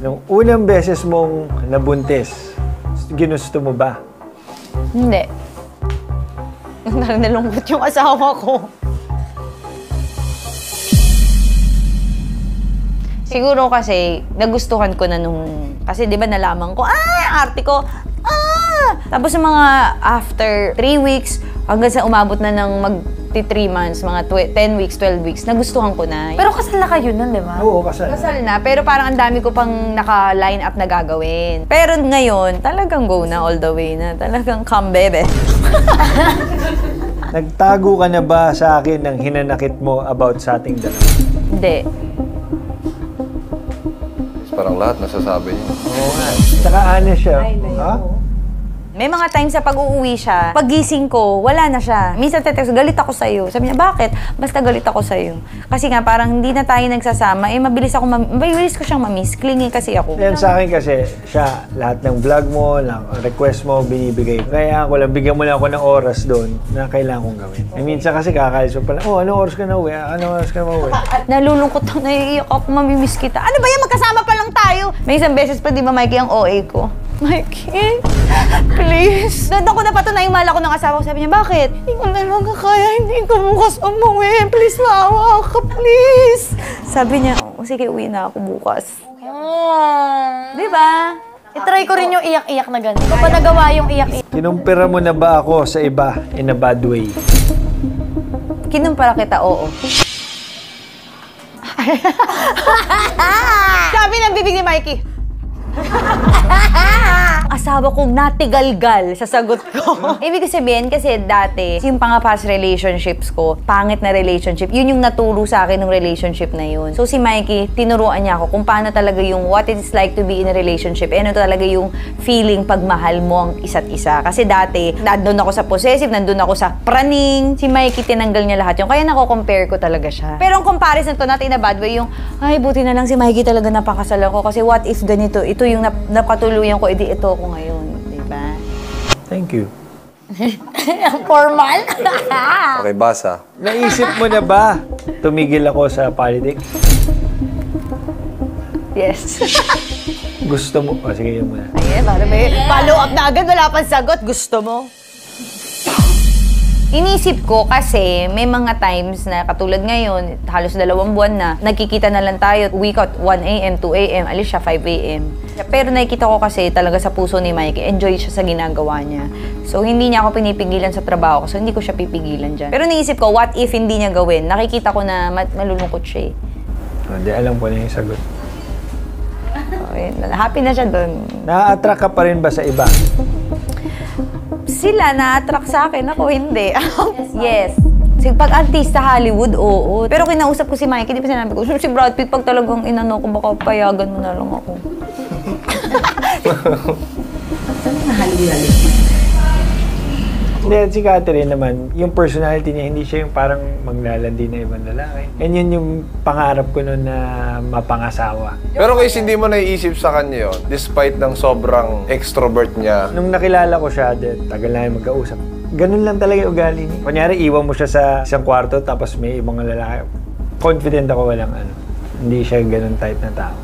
Nung unang beses mong nabuntis, ginusto mo ba? Hindi. Nalungkot yung asawa ko. Siguro kasi, nagustuhan ko na nung... Kasi di ba nalaman ko, arte ko, Tapos yung mga after 3 weeks, hanggang sa umabot na ng mag-3 months, mga 10 weeks, 12 weeks, nagustuhan ko na. Pero kasal na kayo nun, di ba? Oo, kasal. Kasal na, pero parang ang dami ko pang naka-line up na gagawin. Pero ngayon, talagang go na all the way na. Talagang come, bebe. Nagtago ka na ba sa akin ng hinanakit mo about sa ating dalawa? Hindi. Parang lahat nasasabi niya. Oo nga. Tsaka honest siya. Ha? May mga times sa pag-uuwi siya, paggising ko, wala na siya. Minsan tetext, galit ako sa'yo. Sabi niya, bakit? Basta galit ako sa'yo. Kasi nga, parang hindi na tayo nagsasama, mabilis ko siyang mamiss. Clingy kasi ako. Yan sa akin kasi, siya, lahat ng vlog mo, ng request mo, binibigay. Kaya ako lang, bigyan mo lang ako ng oras doon na kailangan kong gawin. Minsan kasi kakalis mo pala, anong oras ka na uwi? Anong oras ka na uwi? Nalulungkot ako, naiiyak ako, mamimiss kita. Ano ba yan? Magkasama pa lang tayo. May isang beses pa, di ba, Mikey, ang OA ko? Mikey, please. Doon ako na patunay yung mahal ako ng asawa ko. Sabi niya, bakit? Hindi ko na lang kaya, hindi ko bukas umuwi. Please, maawa ka, please. Sabi niya, sige, uwi na ako bukas. Di ba? I-try ko rin yung iyak-iyak na gano'n. Kapag nagawa yung iyak-iyak. Kinumpira mo na ba ako sa iba in a bad way? Kinumpara kita, oo. Sabi ng bibig ni Mikey. Asawa kong natigalgal sa sagot ko. Ibig sabihin kasi dati, yung past relationships ko, pangit na relationship, yun yung naturo sa akin ng relationship na yun. So si Mikey, tinuruan niya ako kung paano talaga yung what it's like to be in a relationship. Ano talaga yung feeling pag mahal mo ang isa't isa. Kasi dati, nandun ako sa possessive, nandun ako sa praning. Si Mikey, tinanggal niya lahat yun. Kaya nako-compare ko talaga siya. Pero ang comparison to, natin in a bad way, yung, ay, buti na lang si Mikey talaga napakasal ako. Kasi what if ganito, ito yung napatuluyan ko, edi ito ako ngayon. Diba? Thank you. Formal? Okay, basa. Naisip mo na ba tumigil ako sa politics? Yes. Gusto mo? Sige, yun muna. Ayan, para may follow up na agad, wala pang sagot. Gusto mo? Inisip ko kasi may mga times na katulad ngayon, halos 2 buwan na, nagkikita na lang tayo, week out, 1 a.m., 2 a.m., alis siya 5 a.m. Pero nakikita ko kasi talaga sa puso ni Mikey, enjoy siya sa ginagawa niya. So hindi niya ako pinipigilan sa trabaho ko, so hindi ko siya pipigilan dyan. Pero naisip ko, what if hindi niya gawin? Nakikita ko na malulungkot siya eh. Hindi, alam ko na yung sagot. Okay, happy na siya doon. Na-attract ka pa rin ba sa iba? Sila na-attract sa akin, ako hindi. Yes. Kasi pag artista Hollywood, oo. Pero kinausap ko si Mikey, di ba sinabi ko, si Brad Pitt, pag talagang inano ko, baka payagan mo na lang ako. Saan na hali-hali? Hindi, si Catherine naman, yung personality niya, hindi siya yung parang maglalandi na ibang lalaki. And yun yung pangarap ko noon na mapangasawa. Pero kasi hindi mo naiisip sa kanya yun, despite ng sobrang extrovert niya. Nung nakilala ko siya, tagal na yung magkausap. Ganun lang talaga yung ugali niya. Kunyari, iwan mo siya sa isang kwarto, tapos may ibang lalaki. Confident ako walang ano. Hindi siya ganun type na tao.